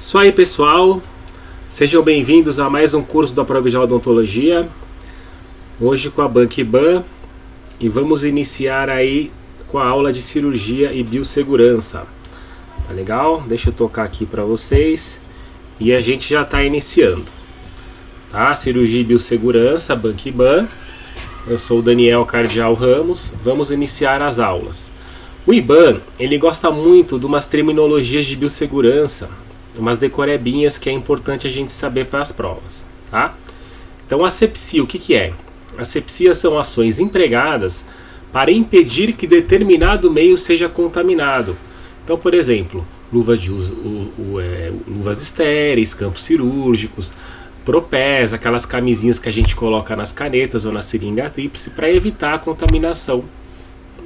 Isso aí, pessoal, sejam bem-vindos a mais um curso da Provigel Odontologia, hoje com a Banquiban, e vamos iniciar aí com a aula de cirurgia e biossegurança. Tá legal? Deixa eu tocar aqui para vocês e a gente já está iniciando, tá? Cirurgia e biossegurança, Banquiban. Eu sou o Daniel Cardial Ramos, vamos iniciar as aulas. O IBAN, ele gosta muito de umas terminologias de biossegurança, umas decorebinhas que é importante a gente saber para as provas, tá? Então, asepsia, o que é? Asepsia são ações empregadas para impedir que determinado meio seja contaminado. Então, por exemplo, luvas estéreis, campos cirúrgicos, propés, aquelas camisinhas que a gente coloca nas canetas ou na seringa tríplice para evitar a contaminação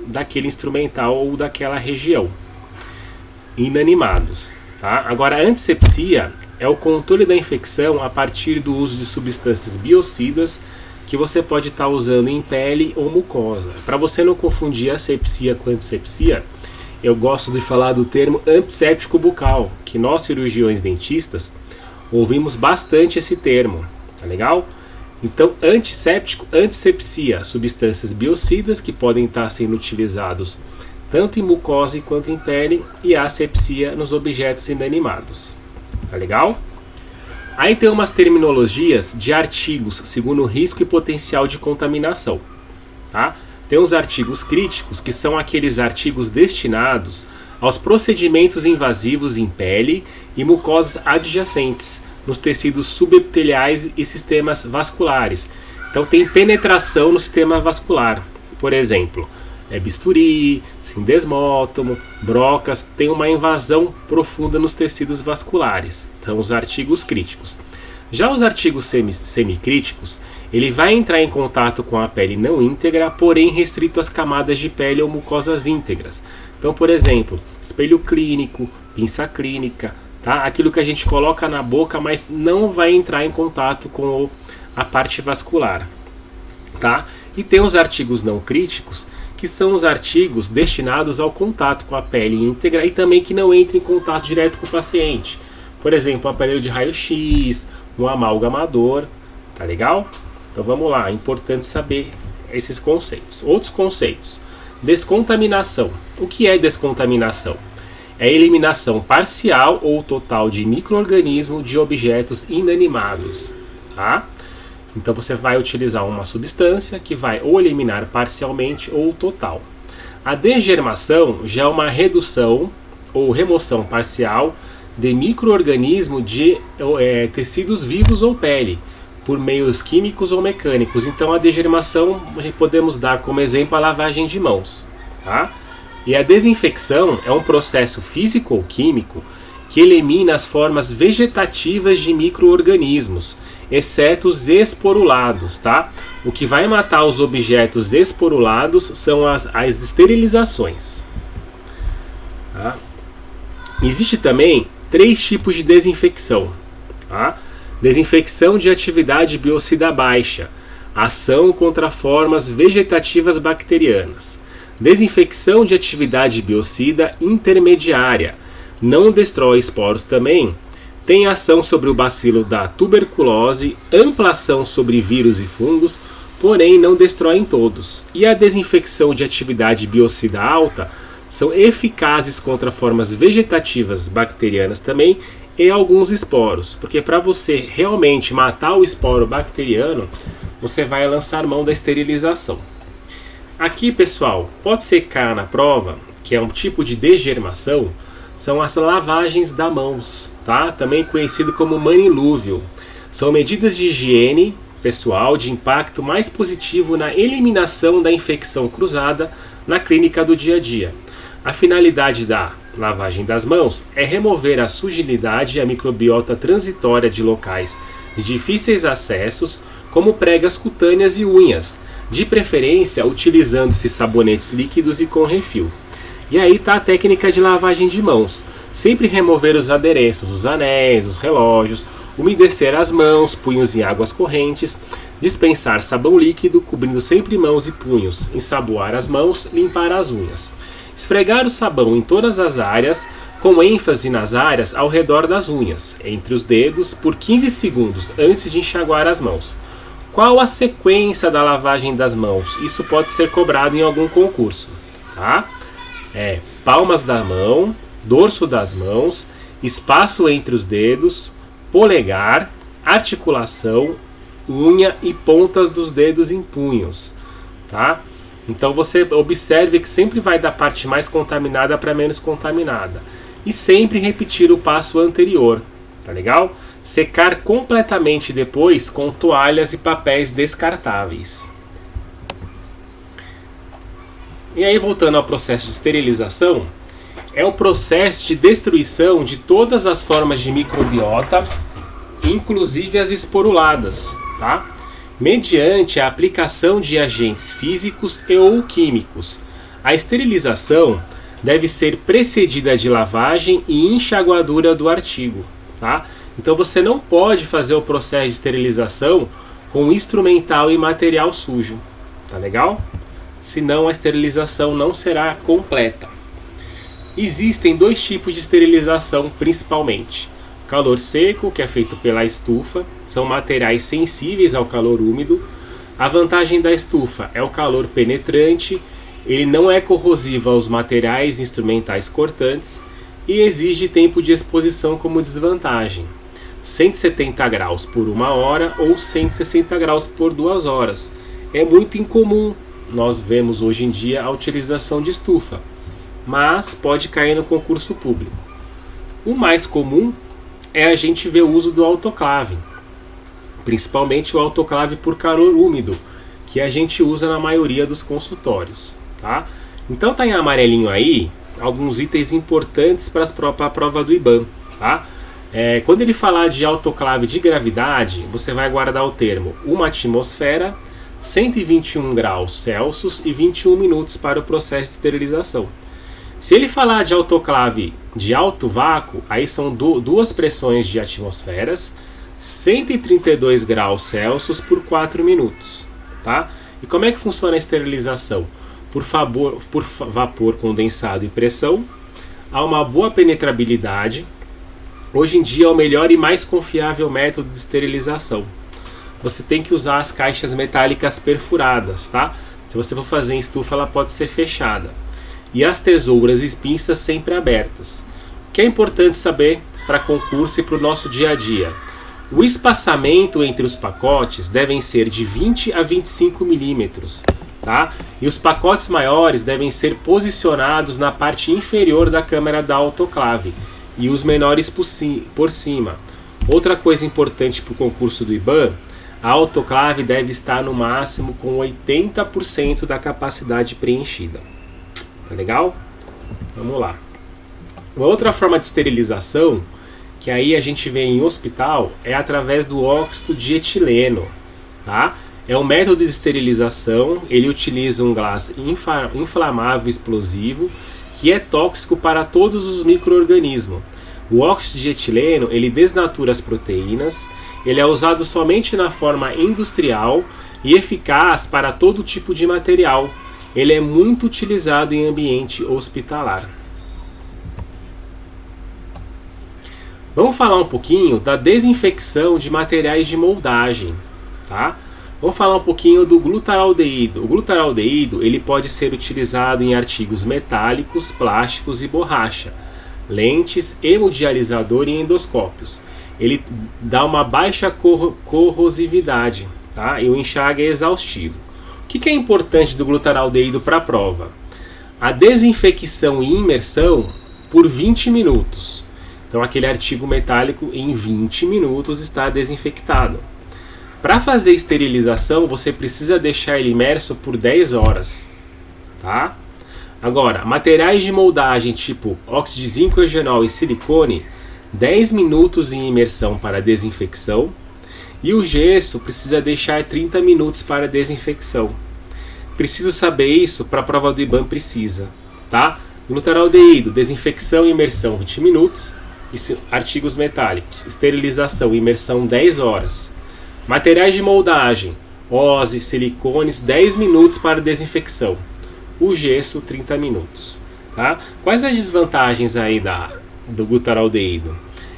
daquele instrumental ou daquela região. Inanimados. Tá? Agora, a antisepsia é o controle da infecção a partir do uso de substâncias biocidas que você pode estar usando em pele ou mucosa. Para você não confundir asepsia com antisepsia, eu gosto de falar do termo antisséptico bucal, que nós cirurgiões dentistas ouvimos bastante esse termo, tá legal? Então, antisséptico, antisepsia, substâncias biocidas que podem estar sendo utilizados tanto em mucosa quanto em pele, e a asepsia nos objetos inanimados. Tá legal? Aí tem umas terminologias de artigos segundo o risco e potencial de contaminação. Tá? Tem os artigos críticos, que são aqueles artigos destinados aos procedimentos invasivos em pele e mucosas adjacentes, nos tecidos subepiteliais e sistemas vasculares. Então tem penetração no sistema vascular. Por exemplo, bisturi, sindesmótomo, brocas, tem uma invasão profunda nos tecidos vasculares. São os artigos críticos. Já os artigos semicríticos, ele vai entrar em contato com a pele não íntegra, porém restrito às camadas de pele ou mucosas íntegras. Então, por exemplo, espelho clínico, pinça clínica, tá? Aquilo que a gente coloca na boca, mas não vai entrar em contato com a parte vascular. Tá? E tem os artigos não críticos, que são os artigos destinados ao contato com a pele íntegra e também que não entram em contato direto com o paciente. Por exemplo, um aparelho de raio-x, um amalgamador, tá legal? Então vamos lá, é importante saber esses conceitos. Outros conceitos. Descontaminação. O que é descontaminação? É a eliminação parcial ou total de micro-organismo de objetos inanimados, tá? Então você vai utilizar uma substância que vai ou eliminar parcialmente ou total. A degermação já é uma redução ou remoção parcial de micro-organismo de tecidos vivos ou pele, por meios químicos ou mecânicos. Então a degermação, podemos dar como exemplo a lavagem de mãos. Tá? E a desinfecção é um processo físico ou químico que elimina as formas vegetativas de micro-organismos, exceto os esporulados, tá? O que vai matar os objetos esporulados são as esterilizações. Tá? Existe também 3 tipos de desinfecção. Tá? Desinfecção de atividade biocida baixa, ação contra formas vegetativas bacterianas. Desinfecção de atividade biocida intermediária, não destrói esporos também, tem ação sobre o bacilo da tuberculose, ampla ação sobre vírus e fungos, porém não destrói em todos. E a desinfecção de atividade biocida alta são eficazes contra formas vegetativas bacterianas também e alguns esporos. Porque para você realmente matar o esporo bacteriano, você vai lançar mão da esterilização. Aqui, pessoal, pode secar na prova, que é um tipo de degermação, são as lavagens das mãos, tá? Também conhecido como manilúvio. São medidas de higiene pessoal de impacto mais positivo na eliminação da infecção cruzada na clínica do dia a dia. A finalidade da lavagem das mãos é remover a sujidade e a microbiota transitória de locais de difíceis acessos, como pregas cutâneas e unhas, de preferência utilizando-se sabonetes líquidos e com refil. E aí está a técnica de lavagem de mãos. Sempre remover os adereços, os anéis, os relógios, umedecer as mãos, punhos em águas correntes, dispensar sabão líquido, cobrindo sempre mãos e punhos, ensaboar as mãos, limpar as unhas. Esfregar o sabão em todas as áreas, com ênfase nas áreas ao redor das unhas, entre os dedos, por 15 segundos antes de enxaguar as mãos. Qual a sequência da lavagem das mãos? Isso pode ser cobrado em algum concurso, tá? Palmas da mão, dorso das mãos, espaço entre os dedos, polegar, articulação, unha e pontas dos dedos em punhos, tá? Então você observe que sempre vai da parte mais contaminada para menos contaminada. E sempre repetir o passo anterior, tá legal? Secar completamente depois com toalhas e papéis descartáveis. E aí, voltando ao processo de esterilização, é o processo de destruição de todas as formas de microbiota, inclusive as esporuladas, tá? Mediante a aplicação de agentes físicos e ou químicos. A esterilização deve ser precedida de lavagem e enxaguadura do artigo, tá? Então você não pode fazer o processo de esterilização com instrumental e material sujo, tá legal? Senão a esterilização não será completa. Existem dois tipos de esterilização principalmente. Calor seco, que é feito pela estufa, são materiais sensíveis ao calor úmido. A vantagem da estufa é o calor penetrante, ele não é corrosivo aos materiais instrumentais cortantes e exige tempo de exposição como desvantagem. 170 graus por 1 hora ou 160 graus por 2 horas. É muito incomum, nós vemos hoje em dia a utilização de estufa, mas pode cair no concurso público. O mais comum é a gente ver o uso do autoclave, principalmente o autoclave por calor úmido, que a gente usa na maioria dos consultórios, tá? Então tá em amarelinho aí alguns itens importantes para a prova do IBAN, tá? Quando ele falar de autoclave de gravidade, você vai guardar o termo 1 atmosfera, 121 graus Celsius e 21 minutos para o processo de esterilização. Se ele falar de autoclave de alto vácuo, aí são duas pressões de atmosferas, 132 graus Celsius por 4 minutos, tá? E como é que funciona a esterilização? Por vapor condensado e pressão, há uma boa penetrabilidade. Hoje em dia é o melhor e mais confiável método de esterilização. Você tem que usar as caixas metálicas perfuradas, tá? Se você for fazer em estufa, ela pode ser fechada. E as tesouras e pinças sempre abertas. O que é importante saber para concurso e para o nosso dia a dia? O espaçamento entre os pacotes devem ser de 20 a 25 milímetros, tá? E os pacotes maiores devem ser posicionados na parte inferior da câmara da autoclave e os menores por cima. Outra coisa importante para o concurso do IBAN, a autoclave deve estar no máximo com 80% da capacidade preenchida. Tá legal? Vamos lá. Uma outra forma de esterilização, que aí a gente vê em hospital, é através do óxido de etileno, tá? É um método de esterilização, ele utiliza um gás inflamável explosivo, que é tóxico para todos os micro-organismos. O óxido de etileno, ele desnatura as proteínas, ele é usado somente na forma industrial e eficaz para todo tipo de material. Ele é muito utilizado em ambiente hospitalar. Vamos falar um pouquinho da desinfecção de materiais de moldagem, tá? Vamos falar um pouquinho do glutaraldeído. O glutaraldeído, ele pode ser utilizado em artigos metálicos, plásticos e borracha, lentes, hemodializador e endoscópios. Ele dá uma baixa corrosividade, tá? E o enxágue é exaustivo. O que é importante do glutaraldeído para a prova? A desinfecção e imersão por 20 minutos. Então aquele artigo metálico em 20 minutos está desinfectado. Para fazer esterilização, você precisa deixar ele imerso por 10 horas, tá? Agora, materiais de moldagem tipo óxido de zinco eugenol e silicone, 10 minutos em imersão para desinfecção. E o gesso precisa deixar 30 minutos para desinfecção. Preciso saber isso para a prova do IBAN precisa, tá? Glutaraldeído, desinfecção e imersão 20 minutos. Isso, artigos metálicos, esterilização e imersão 10 horas. Materiais de moldagem, OSE, silicones, 10 minutos para desinfecção. O gesso, 30 minutos. Tá? Quais as desvantagens aí do glutaraldeído,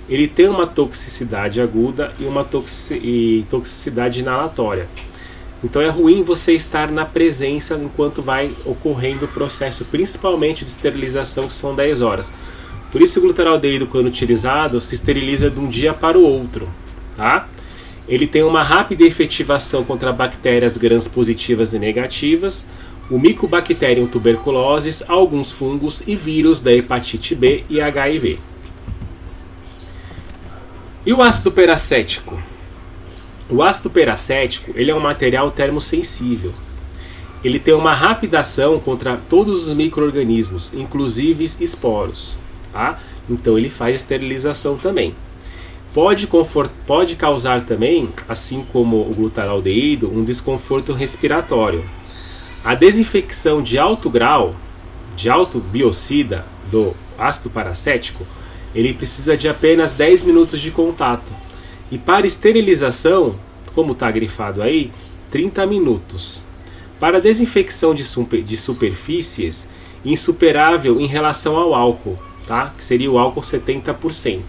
ele tem uma toxicidade aguda e uma toxicidade inalatória. Então é ruim você estar na presença enquanto vai ocorrendo o processo, principalmente de esterilização, que são 10 horas. Por isso o glutaraldeído, quando utilizado, se esteriliza de um dia para o outro, tá? Ele tem uma rápida efetivação contra bactérias gram-positivas e negativas, o Mycobacterium tuberculosis, alguns fungos e vírus da hepatite B e HIV. E o ácido peracético? O ácido peracético, ele é um material termosensível. Ele tem uma rápida ação contra todos os micro-organismos, inclusive esporos, tá? Então ele faz esterilização também. Pode causar também, assim como o glutaraldeído, um desconforto respiratório. A desinfecção de alto grau, de alto biocida do ácido peracético, ele precisa de apenas 10 minutos de contato. E para esterilização, como está grifado aí, 30 minutos. Para desinfecção de superfícies, insuperável em relação ao álcool, tá? Que seria o álcool 70%.